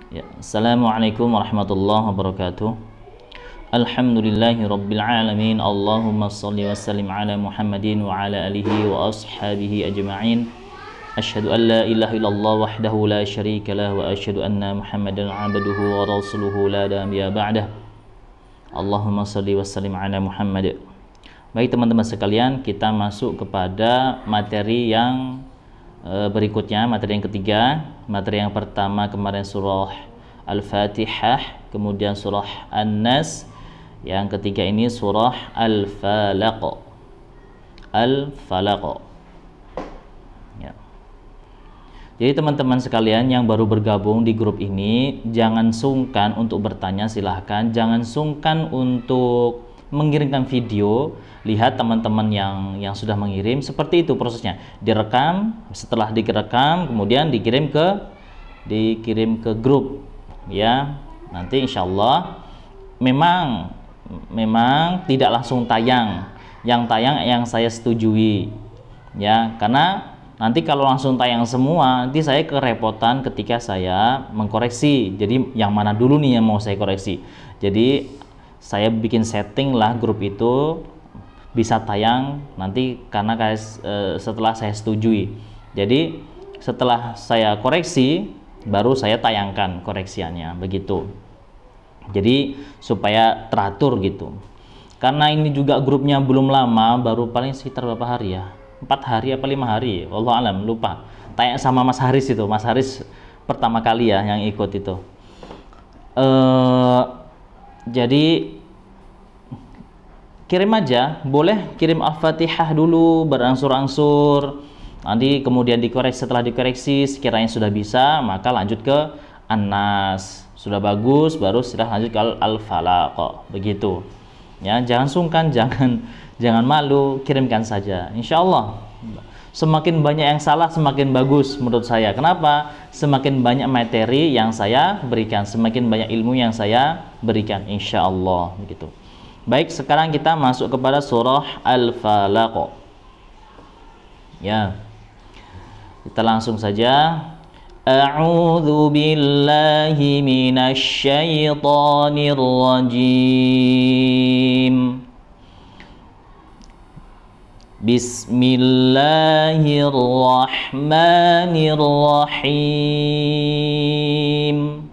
Ya, Assalamualaikum warahmatullahi wabarakatuh. Alhamdulillahi rabbil alamin. Allahumma salli wa sallim ala Muhammadin wa ala alihi wa ashabihi ajma'in. Asyhadu an la ilaha illallah wahdahu la syarika lah wa asyhadu anna Muhammadan abduhu wa rasuluhu la nabiyya ba'dah. Allahumma salli wa sallim ala Muhammad. Baik teman-teman sekalian, kita masuk kepada materi yang berikutnya, materi yang ketiga. Materi yang pertama kemarin surah Al-Fatihah, kemudian surah An-Nas. Yang ketiga ini surah Al-Falaq. Al-Falaq. Ya. Jadi teman-teman sekalian yang baru bergabung di grup ini, jangan sungkan untuk bertanya, silahkan. Jangan sungkan untuk mengirimkan video. Lihat teman-teman yang sudah mengirim, seperti itu prosesnya. Direkam, setelah direkam kemudian dikirim ke grup, ya. Nanti insya Allah memang tidak langsung tayang. Yang tayang yang saya setujui, ya, karena nanti kalau langsung tayang semua, nanti saya kerepotan ketika saya mengkoreksi. Jadi yang mana dulu nih yang mau saya koreksi. Jadi saya bikin setting lah grup itu bisa tayang nanti, karena setelah saya setujui. Jadi setelah saya koreksi baru saya tayangkan koreksiannya, begitu. Jadi supaya teratur gitu. Karena ini juga grupnya belum lama, baru paling sekitar berapa hari ya, 4 hari apa 5 hari, wallahu alam, lupa. Tanya sama Mas Haris itu, Mas Haris pertama kali ya yang ikut itu. Jadi kirim aja, boleh kirim Al-Fatihah dulu berangsur-angsur, nanti kemudian dikoreksi. Setelah dikoreksi sekiranya sudah bisa, maka lanjut ke An-Nas. Sudah bagus, baru setelah lanjut ke Al-Falaq, begitu ya. Jangan sungkan, jangan malu, kirimkan saja. Insya Allah semakin banyak yang salah semakin bagus menurut saya. Kenapa? Semakin banyak materi yang saya berikan, semakin banyak ilmu yang saya berikan, insya Allah, begitu. Baik, sekarang kita masuk kepada surah Al-Falaq. Ya. Kita langsung saja. A'udzu billahi minasy syaithanir rajim. Bismillahirrahmanirrahim.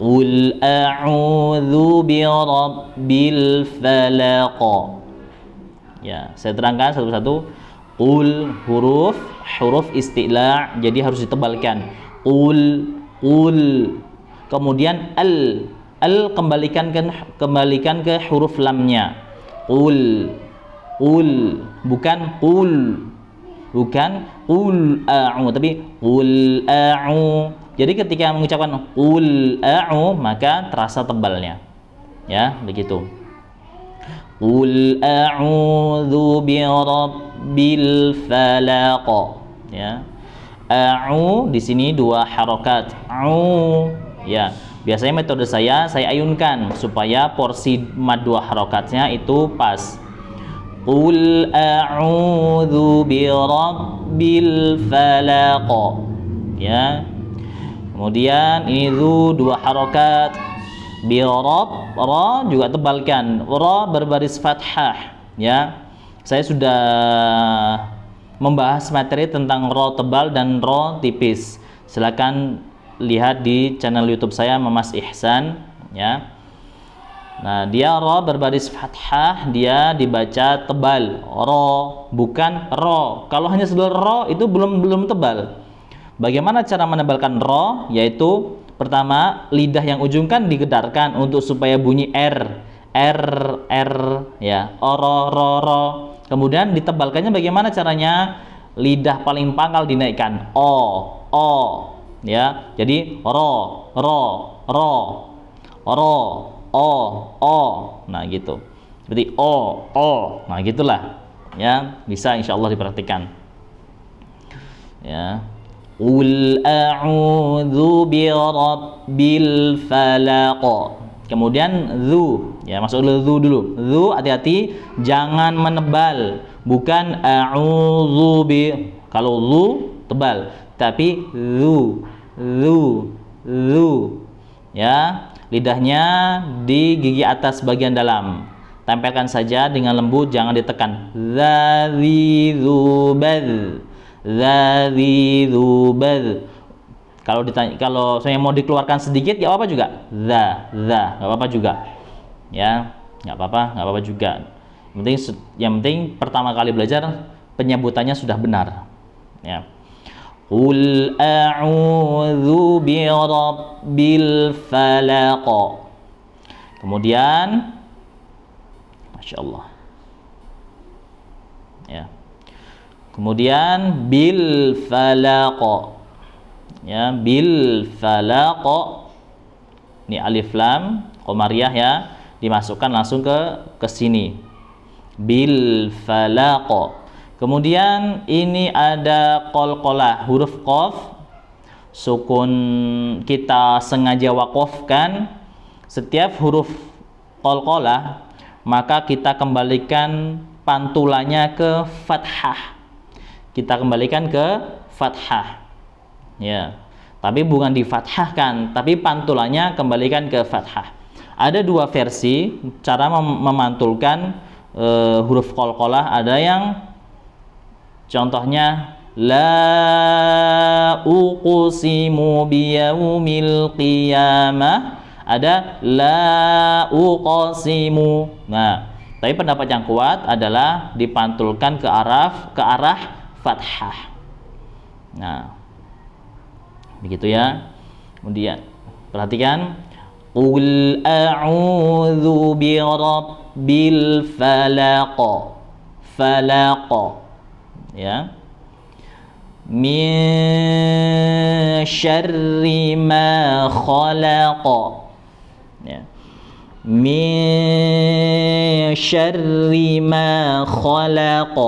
Qul a'udzu birabbil falaq. Ya, saya terangkan satu-satu. Qul huruf isti'la, jadi harus ditebalkan. Qul. Kemudian al kembalikan ke huruf lamnya. Qul, bukan qul a'u, tapi qul a'u. Jadi ketika mengucapkan qul a'u, maka terasa tebalnya, ya, begitu. Qul a'udzu birabbil falaq, ya. A'u di sini 2 harokat. A'u, ya. Biasanya metode saya ayunkan supaya porsi mad 2 harokatnya itu pas. Qul a'udzu birabbil falaq, ya. Kemudian ini 2 harokat. Birab, ra juga tebalkan. Ra berbaris fathah, ya. Saya sudah membahas materi tentang ra tebal dan ra tipis. Silakan lihat di channel YouTube saya, Mamas Ihsan, ya. Nah, dia ra berbaris fathah, dia dibaca tebal. Ra, bukan ro. Kalau hanya sebelah ro itu belum tebal. Bagaimana cara menebalkan ro? Yaitu pertama, lidah yang ujung kan digedarkan untuk supaya bunyi r, ya, ro. Kemudian ditebalkannya bagaimana caranya? Lidah paling pangkal dinaikkan, o, ya. Jadi ro, o. Nah, gitu. Seperti o. Nah, gitulah. Ya, bisa insya Allah diperhatikan. Ya. Qul a'udzu birabbil falaq. Kemudian zu, ya, masuk dulu. Zu, hati-hati jangan menebal. Bukan a'udzu bi. Kalau zu tebal, tapi zu Ya, lidahnya di gigi atas bagian dalam. Tempelkan saja dengan lembut, jangan ditekan. Dzadzubal. Dzadzubal. Kalau ditanya, kalau saya mau dikeluarkan sedikit, ya apa juga? Nggak apa-apa juga. Ya, nggak apa-apa juga. Yang penting pertama kali belajar penyebutannya sudah benar. Ya. Qul a'udzu birabbil falaq. Kemudian Masya Allah. Ya. Kemudian bil falaq. Ya, bil falaq. Ini alif lam qamariyah ya, dimasukkan langsung ke sini. Bil falaq. Kemudian ini ada qalqalah, huruf qaf, sukun kita sengaja waqafkan. Setiap huruf qalqalah maka kita kembalikan pantulannya ke fathah. Kita kembalikan ke fathah. Ya. Tapi bukan difathahkan, tapi pantulannya kembalikan ke fathah. Ada dua versi cara memantulkan huruf qalqalah. Ada yang contohnya la uqsimu biyaumil qiyamah, ada la uqsimu. Nah, tapi pendapat yang kuat adalah dipantulkan ke arah fathah. Nah, begitu ya. Kemudian perhatikan, qul a'udzu birabbil falaq. Falaq. Ya, min syarri ma khalaq. Ya, min syarri ma khalaq.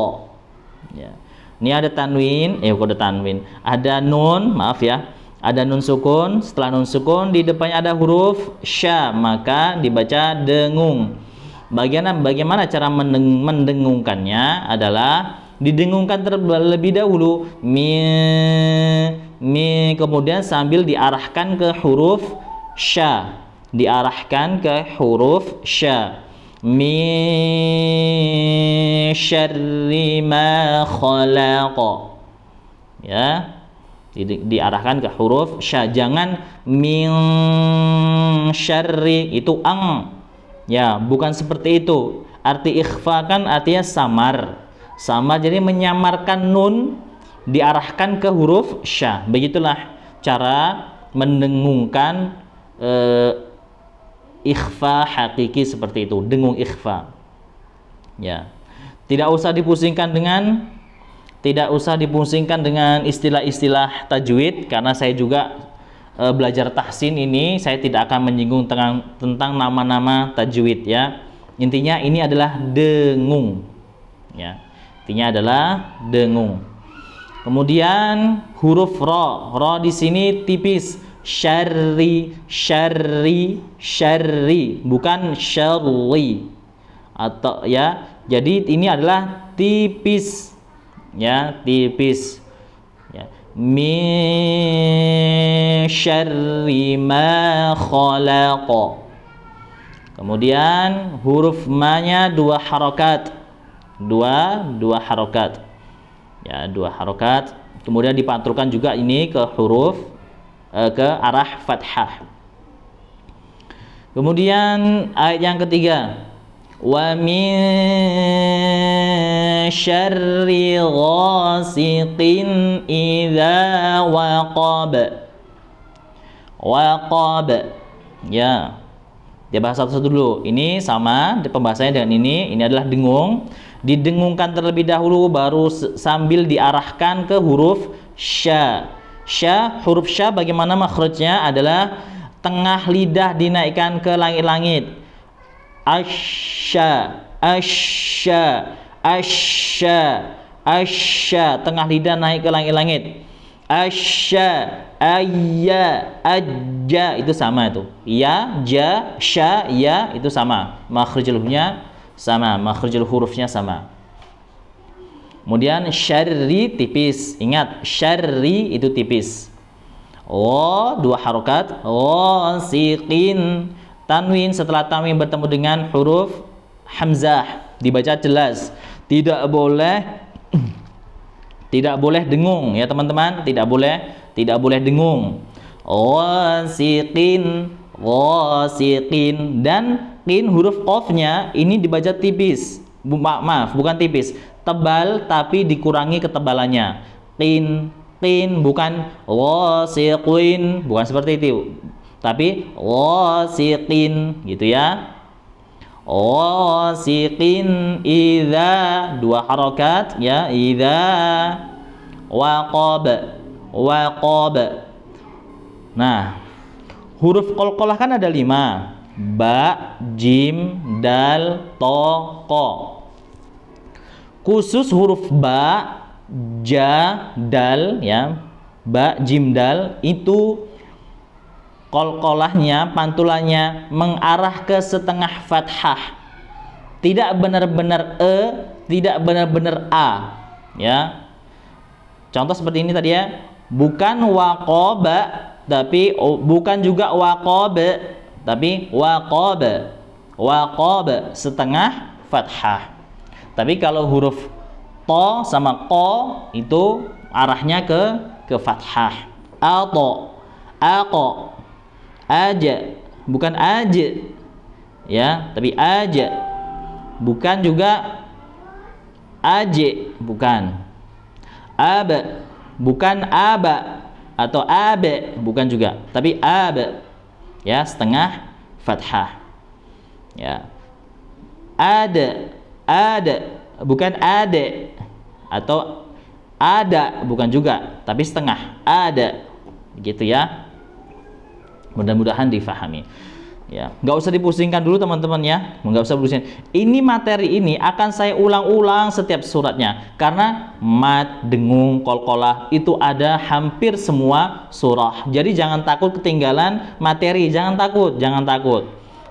Ya, ini ada tanwin, ada tanwin, ada nun, maaf ya, ada nun sukun. Setelah nun sukun di depannya ada huruf sya, maka dibaca dengung. Bagaimana cara mendengungkannya adalah didengungkan terlebih dahulu, kemudian sambil diarahkan ke huruf sya, diarahkan ke huruf sya. Min syarri ma khalaq. Ya, diarahkan ke huruf sya, jangan min syarri, itu ang. Ya, bukan seperti itu. Arti ikhfa kan artinya samar. Sama, jadi menyamarkan nun diarahkan ke huruf sya. Begitulah cara mendengungkan ikhfa hakiki seperti itu, dengung ikhfa. Ya. Tidak usah dipusingkan dengan istilah-istilah tajwid, karena saya juga belajar tahsin ini, saya tidak akan menyinggung tentang nama-nama tajwid ya. Intinya ini adalah dengung. Ya. Intinya adalah dengung. Kemudian huruf ro di sini tipis. Syarri, bukan syarri. Atau ya, jadi ini adalah tipis. Ya, tipis. Ya. Min syarri ma khalaq. Kemudian huruf ma-nya dua harokat. Dua harokat. Ya, dua harokat. Kemudian dipantulkan juga ini ke huruf ke arah fathah. Kemudian ayat yang ketiga, wa min syarri ghasiqin idza waqab. Waqab. Ya. Dia bahas satu-satu dulu. Ini sama pembahasannya dengan ini. Ini adalah dengung. Didengungkan terlebih dahulu, baru sambil diarahkan ke huruf sya. Sya, huruf sya bagaimana makhrajnya adalah tengah lidah dinaikkan ke langit-langit. Asya, asya, asya, asya, tengah lidah naik ke langit-langit. Asya, ayya, ajja, itu sama itu. Ya, ja, sya, ya, itu sama. Makhrajnya sama, makhrajul hurufnya sama. Kemudian syarri tipis. Ingat, syarri itu tipis. dua harokat, wasiqin. Tanwin setelah tanwin bertemu dengan huruf hamzah dibaca jelas, tidak boleh dengung ya teman-teman, tidak boleh dengung. Wasiqin, dan qin huruf qafnya ini dibaca tipis. Maaf, bukan tipis, tebal tapi dikurangi ketebalannya. Qin, bukan wasiqin, bukan seperti itu, tapi wasiqin gitu ya. Wasiqin idza, dua harokat ya, idza waqab. Nah, huruf qalqalah kan ada 5, ba, jim, dal, to, ko. Khusus huruf ba, ja, dal ya, ba, jim, dal itu qalqalahnya, pantulannya mengarah ke setengah fathah, tidak benar-benar tidak benar-benar a ya. Contoh seperti ini tadi ya, bukan waqaba tapi bukan juga waqaba tapi waqaba setengah fathah. Tapi kalau huruf to sama ko itu arahnya ke fathah. Ato, ako, aja, bukan aja ya, tapi aja, bukan juga aje, bukan. Aba, bukan aba, atau abe, bukan juga, tapi abe ya, setengah fathah ya. Ada, bukan ade, atau ada, bukan juga, tapi setengah, ada gitu ya. Mudah-mudahan difahami ya, nggak usah dipusingkan dulu teman-teman ya, nggak usah pusing. Ini materi ini akan saya ulang-ulang setiap suratnya, karena mat, dengung, qalqalah itu ada hampir semua surah. Jadi jangan takut ketinggalan materi, jangan takut.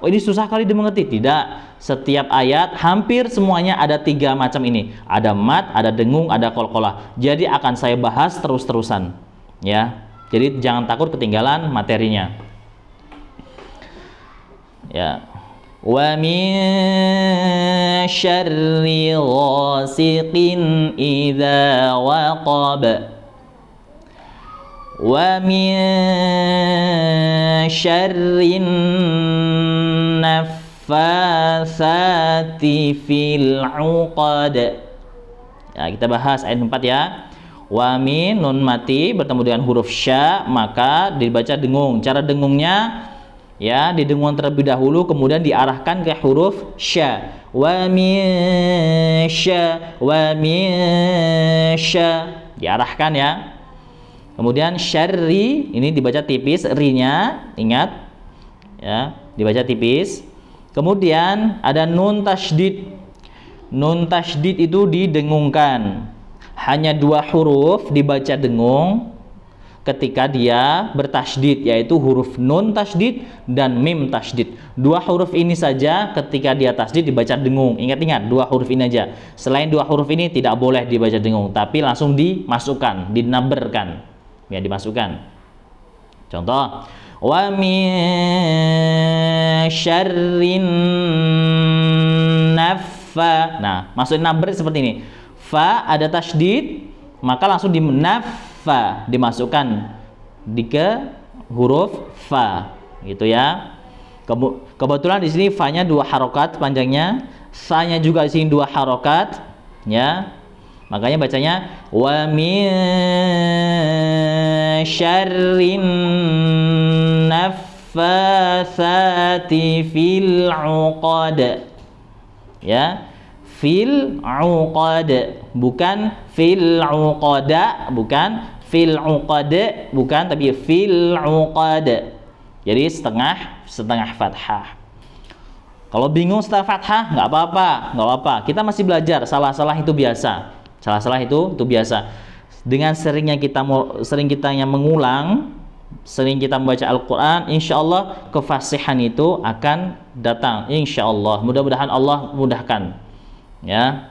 Oh ini susah kali dimengerti, tidak. Setiap ayat hampir semuanya ada 3 macam ini, ada mat, ada dengung, ada qalqalah. Jadi akan saya bahas terus-terusan ya. Jadi jangan takut ketinggalan materinya. Ya. Wa min syarri ghasiqin idza waqab. Wa min syarrin naffatsati fil 'uqad. Ya, kita bahas ayat 4 ya. Wa min, nun mati bertemu dengan huruf sya, maka dibaca dengung. Cara dengungnya ya, didengung terlebih dahulu, kemudian diarahkan ke huruf sya. Wa min sya, diarahkan ya. Kemudian syarri ini dibaca tipis, ri-nya ingat ya, dibaca tipis. Kemudian ada nun tasydid. Nun tasydid itu didengungkan. Hanya 2 huruf dibaca dengung ketika dia bertasydid, yaitu huruf nun tasydid dan mim tasydid. 2 huruf ini saja ketika dia tasydid dibaca dengung. Ingat-ingat, 2 huruf ini aja. Selain 2 huruf ini tidak boleh dibaca dengung, tapi langsung dimasukkan, dinaberkan. Ya, dimasukkan. Contoh, wa min syarrin naffa. Nah, maksud naber seperti ini. Fa ada tasydid, maka langsung dinaffa, dimasukkan di ke huruf fa, gitu ya. Kebetulan di sini fa-nya 2 harokat panjangnya, sa-nya juga di sini 2 harokat, ya. Makanya bacanya wa min syarrin naffatsati fil 'uqad. Ya. Fil 'uqad, bukan fil 'uqada, bukan fil 'uqad, bukan, tapi fil 'uqad. Jadi setengah fathah. Kalau bingung setengah fathah nggak apa-apa. Kita masih belajar, salah-salah itu biasa. Dengan sering kita mengulang, sering kita membaca Al-Quran, insya Allah kefasihan itu akan datang. Insya Allah, mudah-mudahan Allah mudahkan. Ya,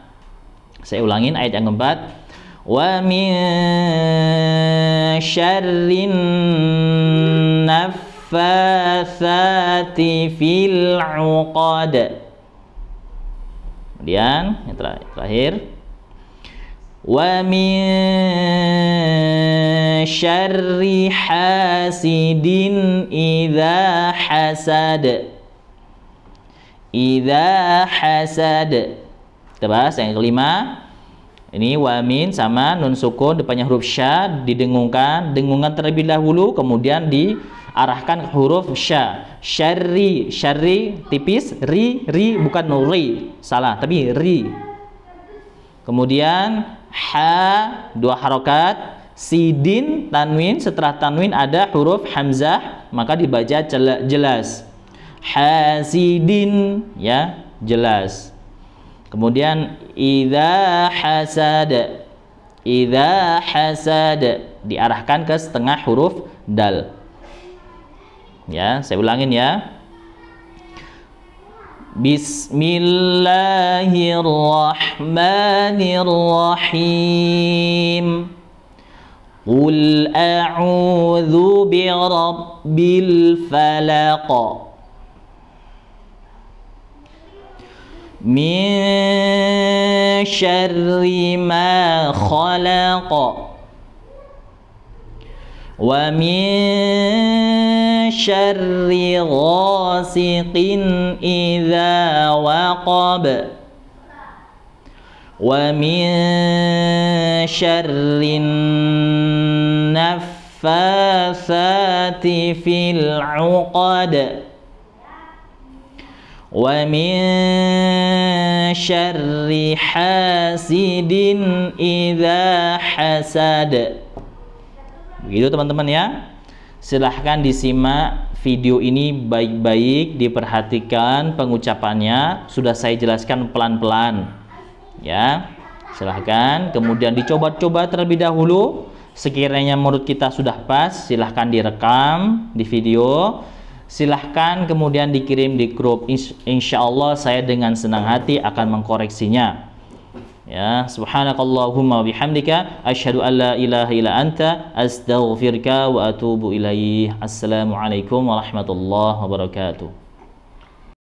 saya ulangin ayat yang keempat. Wa min syarrin naffatsati fil 'uqad. Kemudian yang terakhir, wa min syarri hasidin idza hasad. Idza hasad. Kita bahas yang kelima. Ini wa min sama nun sukun depannya huruf sya didengungkan, dengungan terlebih dahulu kemudian diarahkan ke huruf sya. Syarri, syarri tipis, ri bukan ri. Salah, tapi ri. Kemudian ha dua harokat, sidin tanwin, setelah tanwin ada huruf hamzah maka dibaca jelas. Hasidin, ya, jelas. Kemudian idza hasad. Idza hasad diarahkan ke setengah huruf dal. Ya, saya ulangin ya. Bismillahirrahmanirrahim. Qul a'udzu birabbil falaq. Min syarri ma khalaq. Wa min syarri ghasiqin idza waqab. Wa min syarrin naffatsati fil 'uqad. Wa min syarri hasidin idza hasad. Begitu teman-teman ya. Silahkan disimak video ini baik-baik, diperhatikan pengucapannya. Sudah saya jelaskan pelan-pelan ya. Silahkan kemudian dicoba-coba terlebih dahulu. Sekiranya menurut kita sudah pas, silahkan direkam di video. Silahkan kemudian dikirim di grup. Insya Allah saya dengan senang hati akan mengkoreksinya. Ya, subhanakallahumma bihamdika asyhadu an la ilaha illa anta astaghfiruka wa atubu ilaih. Assalamualaikum warahmatullahi wabarakatuh.